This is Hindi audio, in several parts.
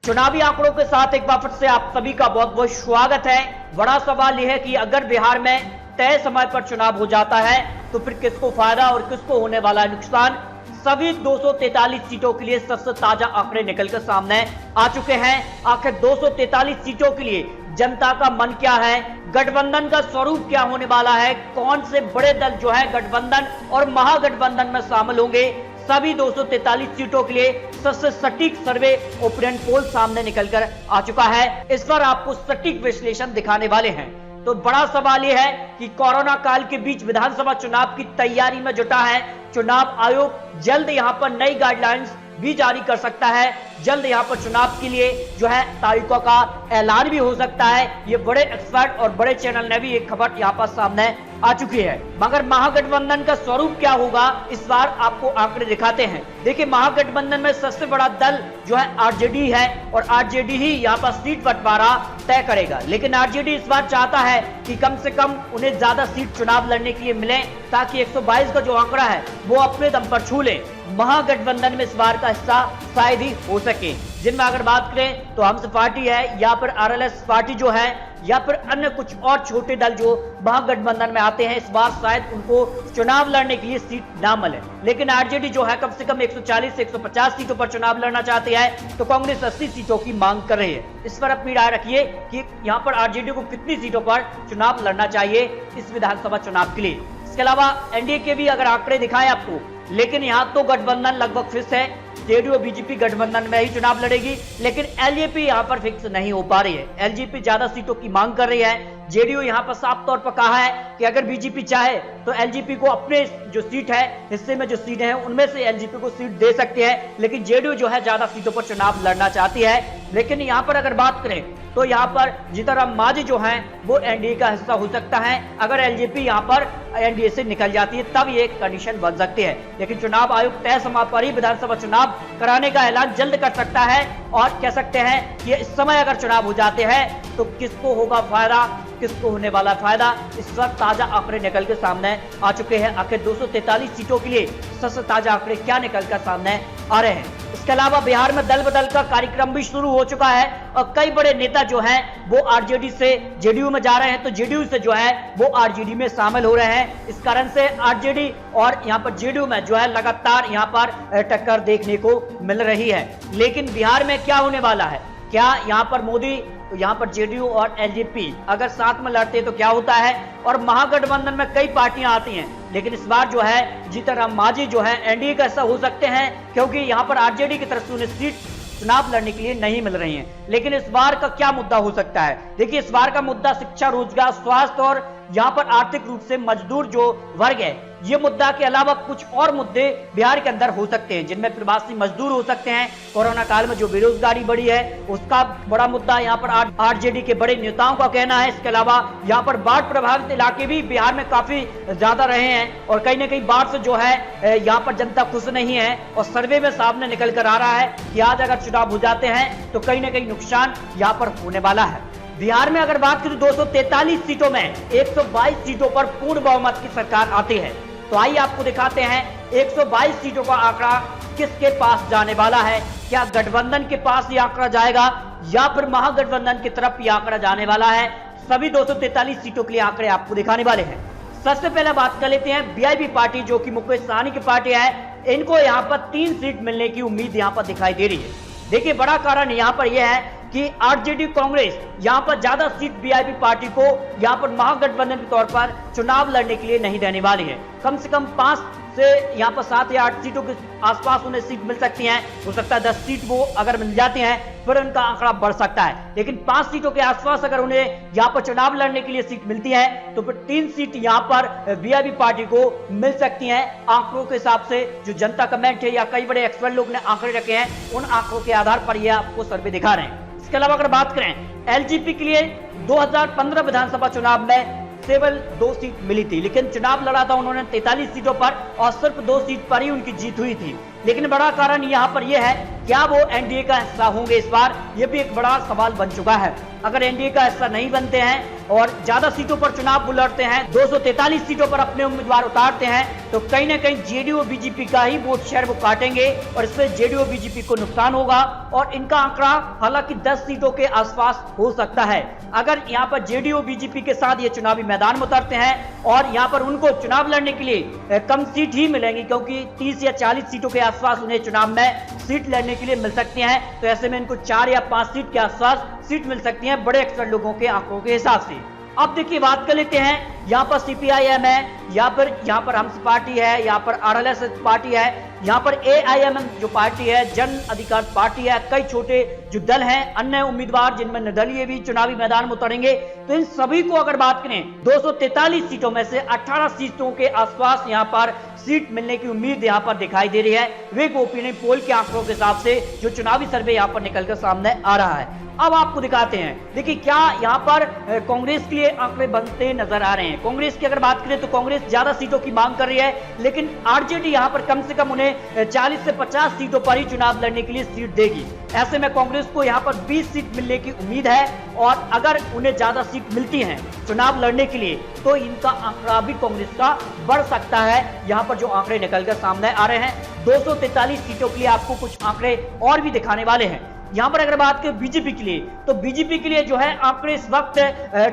चुनावी आंकड़ों के साथ एक बार फिर से आप सभी का बहुत बहुत स्वागत है। बड़ा सवाल यह है कि अगर बिहार में तय समय पर चुनाव हो जाता है तो फिर किसको फायदा और किसको होने वाला है नुकसान। सभी 243 सीटों के लिए सबसे ताजा आंकड़े निकलकर सामने आ चुके हैं। आखिर 243 सीटों के लिए जनता का मन क्या है, गठबंधन का स्वरूप क्या होने वाला है, कौन से बड़े दल जो है गठबंधन और महागठबंधन में शामिल होंगे, सभी 243 सीटों के लिए सबसे सटीक सर्वे ओपिनियन पोल सामने निकलकर आ चुका है। इस पर आपको सटीक विश्लेषण दिखाने वाले हैं। तो बड़ा सवाल यह है कि कोरोना काल के बीच विधानसभा चुनाव की तैयारी में जुटा है चुनाव आयोग। जल्द यहां पर नई गाइडलाइंस भी जारी कर सकता है। जल्द यहां पर चुनाव के लिए जो है तारीखों का ऐलान भी हो सकता है। ये बड़े एक्सपर्ट और बड़े चैनल ने भी एक खबर यहां पर सामने आ चुकी है। मगर महागठबंधन का स्वरूप क्या होगा इस बार आपको आंकड़े दिखाते हैं। देखिए, महागठबंधन में सबसे बड़ा दल जो है आरजेडी है और आरजेडी ही यहां पर सीट बंटवारा तय करेगा। लेकिन आरजेडी इस बार चाहता है कि कम से कम उन्हें ज्यादा सीट चुनाव लड़ने के लिए मिले ताकि 122 का जो आंकड़ा है वो अपने दम पर छू ले। महागठबंधन में इस बार का हिस्सा शायद ही हो सके। जिनमें अगर बात करें तो हमसे पार्टी है या फिर आरएलएस पार्टी जो है या फिर अन्य कुछ और छोटे दल जो महागठबंधन में आते हैं, इस बार शायद उनको चुनाव लड़ने के लिए सीट ना मिले। लेकिन आरजेडी जो है कम से कम 140 से 150 सीटों पर चुनाव लड़ना चाहती है तो कांग्रेस 80 सीटों की मांग कर रही है। इस पर अपनी राय रखिए कि यहाँ पर आरजेडी को कितनी सीटों पर चुनाव लड़ना चाहिए इस विधानसभा चुनाव के लिए। इसके अलावा एनडीए के भी अगर आंकड़े दिखाएं आपको, लेकिन यहाँ तो गठबंधन लगभग फिक्स है। जेडीयू और बीजेपी गठबंधन में ही चुनाव लड़ेगी, लेकिन एलजेपी यहाँ पर फिक्स नहीं हो पा रही है। एलजेपी ज्यादा सीटों की मांग कर रही है। जेडीयू यहाँ पर साफ तौर पर कहा है कि अगर बीजेपी चाहे तो एलजेपी को अपने जो सीट है हिस्से में जो सीटें हैं उनमें से एलजेपी को सीट दे सकती है। लेकिन जेडीयू जो है ज्यादा सीटों पर चुनाव लड़ना चाहती है। लेकिन यहाँ पर अगर बात करें तो यहाँ पर जीतनराम मांझी जो है वो एनडीए का हिस्सा हो सकता है। अगर एलजेपी यहाँ पर एनडीए से निकल जाती है तब ये कंडीशन बन सकती है। लेकिन चुनाव आयोग तय समय पर ही विधानसभा चुनाव कराने का ऐलान जल्द कर सकता है और कह सकते हैं कि इस समय अगर चुनाव हो जाते हैं तो किसको होगा फायदा, किसको होने वाला फायदा। इस वक्त ताजा आंकड़े निकल के सामने आ चुके हैं। आखिर 243 सीटों के लिए सबसे ताजा आंकड़े क्या निकल कर सामने आ रहे हैं। इसके अलावा बिहार में दल बदल का कार्यक्रम भी शुरू हो चुका है और कई बड़े नेता जो हैं वो आरजेडी से जेडीयू में जा रहे हैं तो जेडीयू से जो है वो आरजेडी में शामिल हो रहे हैं। इस कारण से आरजेडी और यहाँ पर जेडीयू में जो है लगातार यहाँ पर टक्कर देखने को मिल रही है। लेकिन बिहार में क्या होने वाला है, क्या यहाँ पर मोदी, यहाँ पर जेडीयू और एलजेपी अगर साथ में लड़ते तो क्या होता है। और महागठबंधन में कई पार्टियां आती हैं, लेकिन इस बार जो है जीतनराम मांझी जो है एनडीए का हिस्सा हो सकते हैं क्योंकि यहाँ पर आरजेडी की तरफ से उन्हें सीट चुनाव लड़ने के लिए नहीं मिल रही हैं। लेकिन इस बार का क्या मुद्दा हो सकता है? देखिए, इस बार का मुद्दा शिक्षा, रोजगार, स्वास्थ्य और यहाँ पर आर्थिक रूप से मजदूर जो वर्ग है, ये मुद्दा के अलावा कुछ और मुद्दे बिहार के अंदर हो सकते हैं जिनमें प्रवासी मजदूर हो सकते हैं। कोरोना काल में जो बेरोजगारी बढ़ी है उसका बड़ा मुद्दा यहाँ पर आरजेडी के बड़े नेताओं का कहना है। इसके अलावा यहाँ पर बाढ़ प्रभावित इलाके भी बिहार में काफी ज्यादा रहे हैं और कहीं ना कहीं बाढ़ से जो है यहाँ पर जनता खुश नहीं है। और सर्वे में सामने निकल कर आ रहा है कि आज अगर चुनाव हो जाते हैं तो कहीं ना कहीं नुकसान यहाँ पर होने वाला है। बिहार में अगर बात करें 243 सीटों में 122 सीटों पर पूर्ण बहुमत की सरकार आती है। तो आइए आपको दिखाते हैं 122 सीटों का आंकड़ा किसके पास जाने वाला है। क्या गठबंधन के पास ये आंकड़ा जाएगा या फिर महागठबंधन की तरफ ये आंकड़ा जाने वाला है। सभी 243 सीटों के लिए आंकड़े आपको दिखाने वाले हैं। सबसे पहले बात कर लेते हैं वीआईपी पार्टी जो कि मुकेश सहनी की पार्टी है। इनको यहाँ पर 3 सीट मिलने की उम्मीद यहाँ पर दिखाई दे रही है। देखिए, बड़ा कारण यहाँ पर यह है कि आरजेडी कांग्रेस यहाँ पर ज्यादा सीट वीआईपी पार्टी को यहाँ पर महागठबंधन के तौर पर चुनाव लड़ने के लिए नहीं देने वाली है। कम से कम 5 से यहाँ पर 7 या 8 सीटों के आसपास उन्हें सीट मिल सकती हैं। हो सकता है 10 सीट वो अगर मिल जाती हैं फिर उनका आंकड़ा बढ़ सकता है। लेकिन 5 सीटों के आसपास अगर उन्हें यहाँ पर चुनाव लड़ने के लिए सीट मिलती है तो फिर 3 सीट यहाँ पर वीआईपी पार्टी को मिल सकती हैं। आंकड़ों के हिसाब से जो जनता कमेंट है या कई बड़े एक्सपर्ट लोग ने आंकड़े रखे हैं उन आंकड़ों के आधार पर यह आपको सर्वे दिखा रहे हैं। इसके अलावा अगर बात करें एलजेपी के लिए 2015 विधानसभा चुनाव में केवल 2 सीट मिली थी, लेकिन चुनाव लड़ा था उन्होंने 43 सीटों पर और सिर्फ 2 सीट पर ही उनकी जीत हुई थी। लेकिन बड़ा कारण यहाँ पर यह है क्या वो एनडीए का हिस्सा होंगे इस बार, ये भी एक बड़ा सवाल बन चुका है। अगर एनडीए का हिस्सा नहीं बनते हैं और ज्यादा सीटों पर चुनाव लड़ते हैं, 243 सीटों पर अपने उम्मीदवार उतारते हैं, तो कहीं ना कहीं जेडीयू बीजेपी का ही वोट शेयर वो काटेंगे और इससे जेडीयू बीजेपी को नुकसान होगा और इनका आंकड़ा हालांकि 10 सीटों के आसपास हो सकता है। अगर यहाँ पर जेडीयू बीजेपी के साथ ये चुनावी मैदान में उतरते हैं और यहाँ पर उनको चुनाव लड़ने के लिए कम सीट ही मिलेंगी, क्योंकि 30 या 40 सीटों के आसपास उन्हें चुनाव में सीट लड़ने के लिए मिल सकती हैं, तो ऐसे में इनको 4 या 5 सीट के आसपास सीट मिल सकती है बड़े अक्सर लोगों के आंकड़ों के हिसाब से। अब देखिए बात कर लेते हैं, यहाँ पर सीपीआईएम है, यहाँ पर हमस पार्टी है, यहाँ पर आरएलएस पार्टी है, यहाँ पर एआईएमएम जो पार्टी है, जन अधिकार पार्टी है, कई छोटे जो दल हैं, अन्य उम्मीदवार जिनमें निर्दलीय भी चुनावी मैदान में उतरेंगे। तो इन सभी को अगर बात करें 243 सीटों में से 18 सीटों के आसपास यहाँ पर सीट मिलने की उम्मीद यहाँ पर दिखाई दे रही है, वे ओपिनियन पोल के आंकड़ों के हिसाब से जो चुनावी सर्वे यहाँ पर निकलकर सामने आ रहा है। अब आपको दिखाते हैं, देखिए क्या यहाँ पर कांग्रेस के लिए आंकड़े बनते नजर आ रहे हैं। कांग्रेस की अगर बात करें तो कांग्रेस ज्यादा सीटों की मांग कर रही है, लेकिन आरजेडी यहाँ पर कम से कम उन्हें 40 से 50 सीटों पर ही चुनाव लड़ने के लिए सीट देगी। ऐसे में कांग्रेस को यहाँ पर 20 सीट मिलने की उम्मीद है और अगर उन्हें ज्यादा सीट मिलती है चुनाव लड़ने के लिए तो इनका आंकड़ा भी कांग्रेस का बढ़ सकता है। यहाँ पर जो आंकड़े निकलकर सामने आ रहे हैं 243 सीटों के लिए आपको कुछ आंकड़े और भी दिखाने वाले हैं। यहाँ पर अगर बात करें बीजेपी के लिए, तो बीजेपी के लिए जो है आंकड़े इस वक्त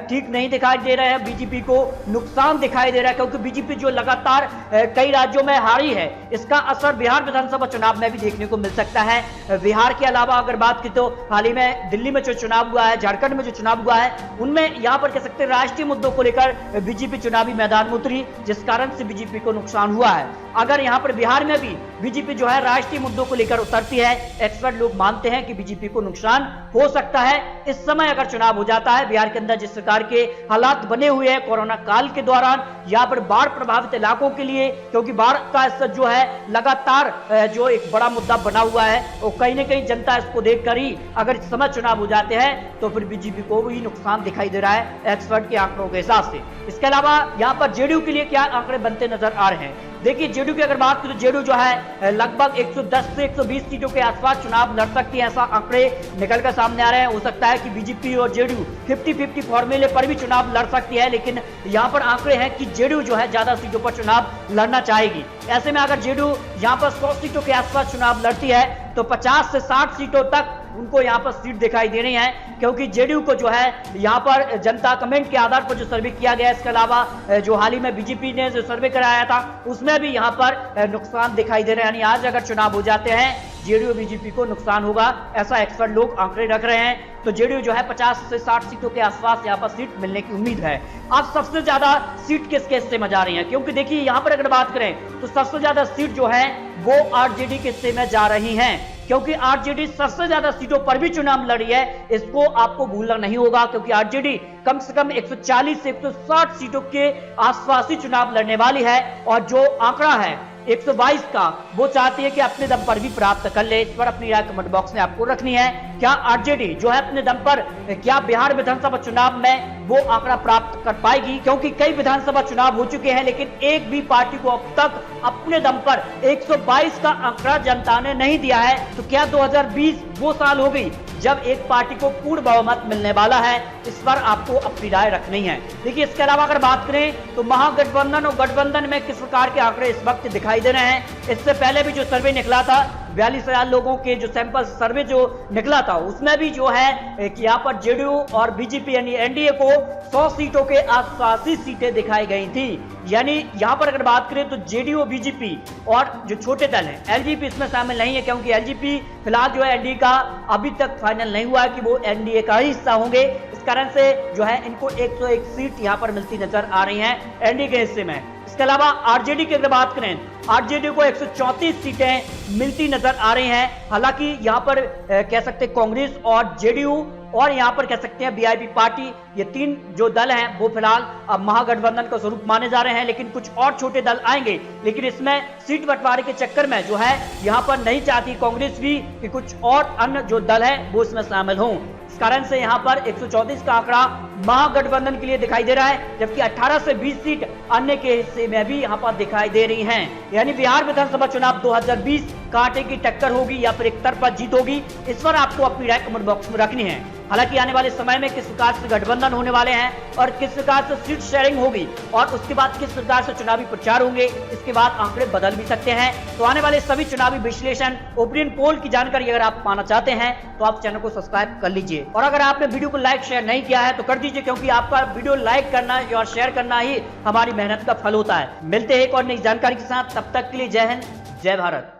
ठीक नहीं दिखाई दे रहे हैं, बीजेपी को नुकसान दिखाई दे रहा है, क्योंकि बीजेपी जो लगातार कई राज्यों में हारी है, इसका असर बिहार विधानसभा चुनाव में भी देखने को मिल सकता है। बिहार के अलावा अगर बात की तो हाल ही में दिल्ली में जो चुनाव हुआ है, झारखंड में जो चुनाव हुआ है, उनमें यहाँ पर कह सकते हैं राष्ट्रीय मुद्दों को लेकर बीजेपी चुनावी मैदान में उतरी, जिस कारण से बीजेपी को नुकसान हुआ है। अगर यहाँ पर बिहार में भी बीजेपी जो है राष्ट्रीय मुद्दों को लेकर उतरती है, एक्सपर्ट लोग मानते हैं कि बीजेपी को नुकसान हो सकता है। इस समय अगर चुनाव हो जाता है, बिहार के अंदर जिस प्रकार के हालात बने हुए हैं कोरोना काल के दौरान, यहाँ पर बाढ़ प्रभावित इलाकों के लिए, क्योंकि बाढ़ का स्तर जो है लगातार जो एक बड़ा मुद्दा बना हुआ है, और कहीं ना कहीं जनता इसको देखकर ही अगर इस समय चुनाव हो जाते हैं तो फिर बीजेपी को भी नुकसान दिखाई दे रहा है एक्सपर्ट के आंकड़ों के हिसाब से। इसके अलावा यहाँ पर जेडीयू के लिए क्या आंकड़े बनते नजर आ रहे हैं। देखिए जेडीयू की अगर बात करें तो जेडीयू जो है लगभग 110 से 120 सीटों के आसपास चुनाव लड़ सकती है, ऐसा आंकड़े निकलकर सामने आ रहे हैं। हो सकता है कि बीजेपी और जेडीयू 50-50 फॉर्मूले पर भी चुनाव लड़ सकती है, लेकिन यहाँ पर आंकड़े हैं कि जेडीयू जो है ज्यादा सीटों पर चुनाव लड़ना चाहेगी। ऐसे में अगर जेडीयू यहाँ पर 100 सीटों के आसपास चुनाव लड़ती है तो 50 से 60 सीटों तक उनको यहाँ पर सीट दिखाई दे रही है, क्योंकि जेडीयू को जो है यहाँ पर जनता कमेंट के आधार पर जो सर्वे किया गया, इसके अलावा जो हाल ही में बीजेपी ने जो सर्वे कराया था उसमें भी यहाँ पर नुकसान दिखाई दे रहे हैं। यानी आज अगर चुनाव हो जाते हैं जेडीयू बीजेपी को नुकसान होगा, ऐसा एक्सपर्ट लोग आंकड़े रख रहे हैं। तो जेडीयू जो है 50 से 60 सीटों के आसपास यहाँ पर सीट मिलने की उम्मीद है। अब सबसे ज्यादा सीट किस हिस्से में जा रही है, क्योंकि देखिए यहाँ पर अगर बात करें तो सबसे ज्यादा सीट जो है वो आरजेडी के हिस्से में जा रही है, क्योंकि आरजेडी सबसे ज्यादा सीटों पर भी चुनाव लड़ी है। इसको आपको भूलना नहीं होगा, क्योंकि आरजेडी कम से कम 140 से 160 सीटों के आसपास ही चुनाव लड़ने वाली है, और जो आंकड़ा है 122 का वो चाहती है कि अपने दम पर भी प्राप्त कर ले। इस पर अपनी राय कमेंट बॉक्स में आपको रखनी है। क्या आरजेडी जो है अपने दम पर क्या बिहार विधानसभा चुनाव में वो आंकड़ा प्राप्त कर पाएगी, क्योंकि कई विधानसभा चुनाव हो चुके हैं लेकिन एक भी पार्टी को अब तक अपने दम पर 122 का आंकड़ा जनता ने नहीं दिया है। तो क्या 2020 वो साल हो गई जब एक पार्टी को पूर्ण बहुमत मिलने वाला है, इस पर आपको अपनी राय रखनी है। देखिए इसके अलावा अगर बात करें तो महागठबंधन और गठबंधन में किस प्रकार के आंकड़े इस वक्त दिखाई दे रहे हैं। इससे पहले भी जो सर्वे निकला था 42,000 लोगों के जो सैंपल सर्वे जो निकला था उसमें भी जो है कि यहाँ पर जेडीयू और बीजेपी यानी एनडीए को 100 सीटों के आसपास ही सीटें दिखाई गई थी। यानी यहाँ पर अगर बात करें तो जेडीयू बीजेपी और जो छोटे दल हैं, एलजेपी इसमें शामिल नहीं है, क्योंकि एलजेपी फिलहाल जो है एनडीए का अभी तक फाइनल नहीं हुआ है कि वो एनडीए का ही हिस्सा होंगे। इस कारण से जो है इनको 101 सीट यहाँ पर मिलती नजर आ रही है एनडीए के हिस्से में। इसके अलावा आरजेडी की अगर बात करें, आरजेडी को 134 सीटें मिलती नजर आ रही हैं। हालांकि यहाँ पर कह सकते हैं कांग्रेस और जेडीयू और यहाँ पर कह सकते हैं वीआईपी पार्टी, ये तीन जो दल हैं वो फिलहाल अब महागठबंधन का स्वरूप माने जा रहे हैं, लेकिन कुछ और छोटे दल आएंगे। लेकिन इसमें सीट बंटवारे के चक्कर में जो है यहाँ पर नहीं चाहती कांग्रेस भी कि कुछ और अन्य जो दल है वो इसमें शामिल हों। इस कारण से यहाँ पर 134 का आंकड़ा महागठबंधन के लिए दिखाई दे रहा है, जबकि 18 से 20 सीट अन्य के हिस्से में भी यहाँ पर दिखाई दे रही हैं। यानी बिहार विधानसभा चुनाव 2020 कांटे की टक्कर होगी या फिर एक तरफा जीत होगी, इस पर आपको अपनी राय कमेंट बॉक्स में रखनी है। हालांकि आने वाले समय में किस प्रकार से गठबंधन होने वाले हैं और किस प्रकार से सीट शेयरिंग होगी और उसके बाद किस प्रकार से चुनावी प्रचार होंगे, इसके बाद आंकड़े बदल भी सकते हैं। तो आने वाले सभी चुनावी विश्लेषण, ओपिनियन पोल की जानकारी अगर आप पाना चाहते हैं तो आप चैनल को सब्सक्राइब कर लीजिए। और अगर आपने वीडियो को लाइक शेयर नहीं किया है तो कर दीजिए, क्योंकि आपका वीडियो लाइक करना और शेयर करना ही हमारी मेहनत का फल होता है। मिलते हैं एक और नई जानकारी के साथ, तब तक के लिए जय हिंद, जय भारत।